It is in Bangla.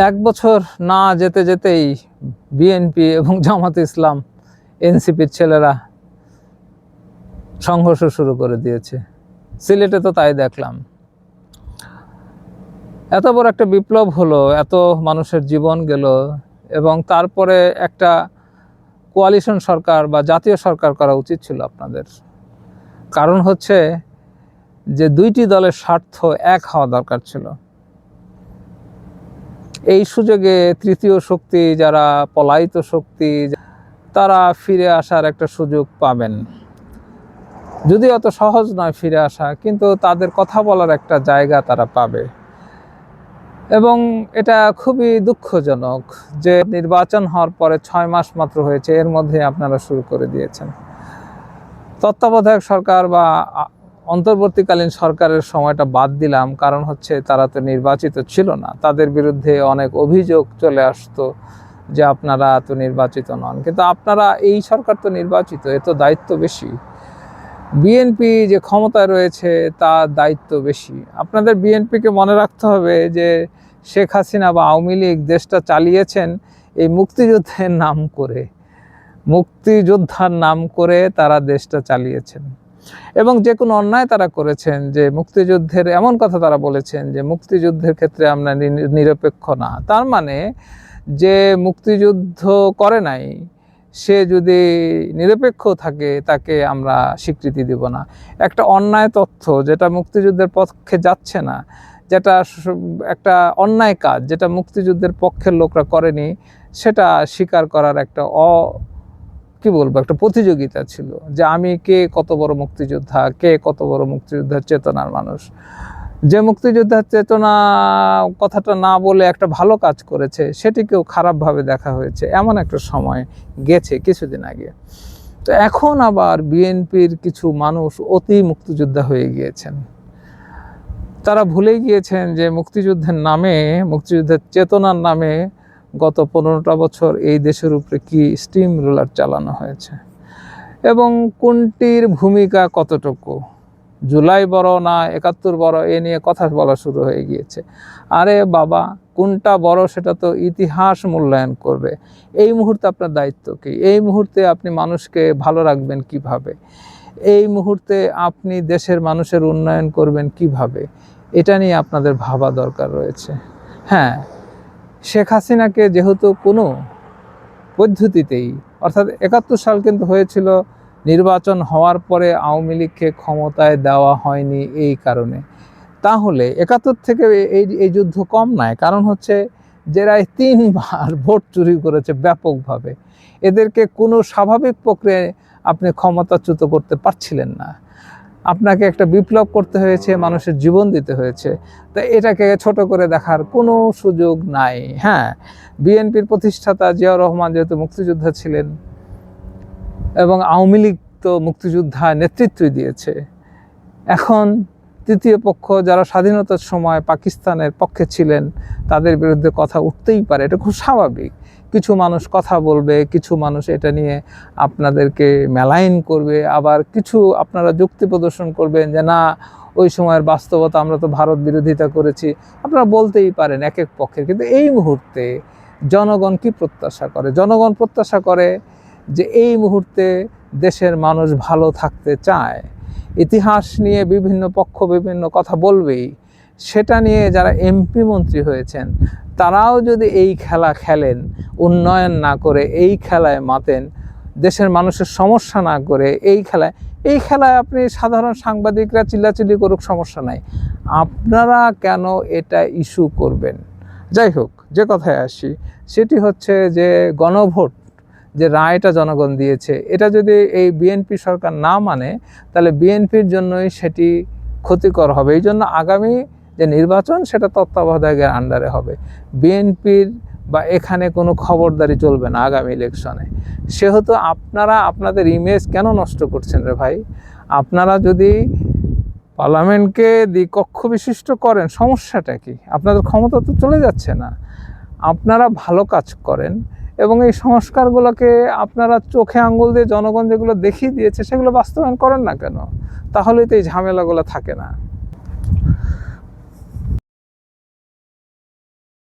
এক বছর না যেতে যেতেই বিএনপি এবং জামাতে ইসলাম এনসিপির ছেলেরা সংঘর্ষ শুরু করে দিয়েছে। সিলেটে তো তাই দেখলাম। এত বড় একটা বিপ্লব হলো, এত মানুষের জীবন গেল, এবং তারপরে একটা কোয়ালিশন সরকার বা জাতীয় সরকার করা উচিত ছিল আপনাদের। কারণ হচ্ছে যে দুইটি দলের স্বার্থ এক হওয়া দরকার ছিল। এই সুযোগে তৃতীয় শক্তি, যারা পলায়িত শক্তি, তারা ফিরে আসার একটা সুযোগ পাবেন। যদি অত সহজ নয় ফিরে আসা, কিন্তু তাদের কথা বলার একটা জায়গা তারা পাবে। এবং এটা খুবই দুঃখজনক যে নির্বাচন হওয়ার পরে 6 মাস মাত্র হয়েছে, এর মধ্যে আপনারা শুরু করে দিয়েছেন। তত্ত্বাবধায়ক সরকার বা অন্তর্বর্তীকালীন সরকারের সময়টা বাদ দিলাম, কারণ হচ্ছে তারা তো নির্বাচিত ছিল না। তাদের বিরুদ্ধে অনেক অভিযোগ চলে আসতো যে আপনারা তো নির্বাচিত নন, কিন্তু আপনারা এই সরকার তো নির্বাচিত, এ তো দায়িত্ব বেশি। বিএনপি যে ক্ষমতায় রয়েছে তার দায়িত্ব বেশি। আপনাদের বিএনপিকে মনে রাখতে হবে যে শেখ হাসিনা বা আওয়ামী লীগ দেশটা চালিয়েছেন এই মুক্তিযুদ্ধের নাম করে, মুক্তিযোদ্ধার নাম করে তারা দেশটা চালিয়েছেন। এবং যে কোনো অন্যায় তারা করেছেন, যে মুক্তিযুদ্ধের এমন কথা তারা বলেছেন যে মুক্তিযুদ্ধের ক্ষেত্রে আমরা নিরপেক্ষ না। তার মানে যে মুক্তিযুদ্ধ করে নাই সে যদি নিরপেক্ষ থাকে তাকে আমরা স্বীকৃতি দেব না। একটা অন্যায় তথ্য যেটা মুক্তিযুদ্ধের পক্ষে যাচ্ছে না, যেটা একটা অন্যায় কাজ যেটা মুক্তিযুদ্ধের পক্ষের লোকরা করেনি, সেটা স্বীকার করার একটা একটা প্রতিযোগিতা ছিল যে আমি কে কত বড় মুক্তিযোদ্ধা, কে কত বড় মুক্তিযোদ্ধার চেতনার মানুষ। যে মুক্তিযোদ্ধার চেতনা কথাটা না বলে একটা ভালো কাজ করেছে সেটিকেও খারাপভাবে দেখা হয়েছে, এমন একটা সময় গেছে কিছুদিন আগে। তো এখন আবার বিএনপির কিছু মানুষ অতি মুক্তিযোদ্ধা হয়ে গিয়েছেন। তারা ভুলে গিয়েছেন যে মুক্তিযুদ্ধের নামে, মুক্তিযুদ্ধের চেতনার নামে গত 15টা বছর এই দেশের উপরে কি স্টিম রোলার চালানো হয়েছে এবং কোনটির ভূমিকা কতটুকু। জুলাই বড় না 71 বড়, এ নিয়ে কথা বলা শুরু হয়ে গিয়েছে। আরে বাবা, কোনটা বড় সেটা তো ইতিহাস মূল্যায়ন করবে। এই মুহূর্তে আপনার দায়িত্ব কি? এই মুহূর্তে আপনি মানুষকে ভালো রাখবেন কিভাবে? এই মুহূর্তে আপনি দেশের মানুষের উন্নয়ন করবেন কিভাবে? এটা নিয়ে আপনাদের ভাবা দরকার রয়েছে। হ্যাঁ, শেখ হাসিনাকে যেহেতু কোনো পদ্ধতিতেই, অর্থাৎ 71 সাল কিন্তু হয়েছিল নির্বাচন হওয়ার পরে আওয়ামী লীগকে ক্ষমতায় দেওয়া হয়নি এই কারণে। তাহলে 71 থেকে এই যুদ্ধ কম নয়। কারণ হচ্ছে যারা 3 বার ভোট চুরি করেছে ব্যাপকভাবে, এদেরকে কোনো স্বাভাবিক প্রক্রিয়ায় আপনি ক্ষমতাচ্যুত করতে পারছিলেন না। আপনাকে একটা বিপ্লব করতে হয়েছে, মানুষের জীবন দিতে হয়েছে। তো এটাকে ছোট করে দেখার কোনো সুযোগ নাই। হ্যাঁ, বিএনপির প্রতিষ্ঠাতা জিয়াউর রহমান যেহেতু মুক্তিযোদ্ধা ছিলেন এবং আওয়ামী লীগ তো মুক্তিযোদ্ধা নেতৃত্ব দিয়েছে, এখন তৃতীয় পক্ষ যারা স্বাধীনতার সময় পাকিস্তানের পক্ষে ছিলেন তাদের বিরুদ্ধে কথা উঠতেই পারে। এটা খুব স্বাভাবিক। কিছু মানুষ কথা বলবে, কিছু মানুষ এটা নিয়ে আপনাদেরকে মেলাইন করবে, আবার কিছু আপনারা যুক্তি প্রদর্শন করবেন যে না, ওই সময়ের বাস্তবতা, আমরা তো ভারত বিরোধিতা করেছি। আপনারা বলতেই পারেন এক এক পক্ষের, কিন্তু এই মুহূর্তে জনগণ কি প্রত্যাশা করে? জনগণ প্রত্যাশা করে যে এই মুহূর্তে দেশের মানুষ ভালো থাকতে চায়। ইতিহাস নিয়ে বিভিন্ন পক্ষ বিভিন্ন কথা বলবেই, সেটা নিয়ে যারা এমপি মন্ত্রী হয়েছেন তারাও যদি এই খেলা খেলেন, উন্নয়ন না করে এই খেলায় মাতেন, দেশের মানুষের সমস্যা না করে এই খেলায় আপনি সাধারণ সাংবাদিকরা চিল্লাচিল্লি করুক, সমস্যা নাই, আপনারা কেন এটা ইস্যু করবেন? যাই হোক, যে কথায় আসি সেটি হচ্ছে যে গণভোট যে রায়টা জনগণ দিয়েছে, এটা যদি এই বিএনপি সরকার না মানে তাহলে বিএনপির জন্যই সেটি ক্ষতিকর হবে। এই জন্য আগামী যে নির্বাচন সেটা তত্ত্বাবধায়কের আন্ডারে হবে। বিএনপির বা এখানে কোনো খবরদারি চলবে না আগামী ইলেকশনে। সেহেতু আপনারা আপনাদের ইমেজ কেন নষ্ট করছেন রে ভাই? আপনারা যদি পার্লামেন্টকে দ্বিকক্ষ বিশিষ্ট করেন, সমস্যাটা কি? আপনাদের ক্ষমতা তো চলে যাচ্ছে না। আপনারা ভালো কাজ করেন এবং এই সংস্কারগুলোকে আপনারা চোখে আঙ্গুল দিয়ে জনগণ যেগুলো দেখিয়ে দিয়েছে সেগুলো বাস্তবায়ন করেন না কেন? তাহলেই তো এই ঝামেলাগুলো থাকে না।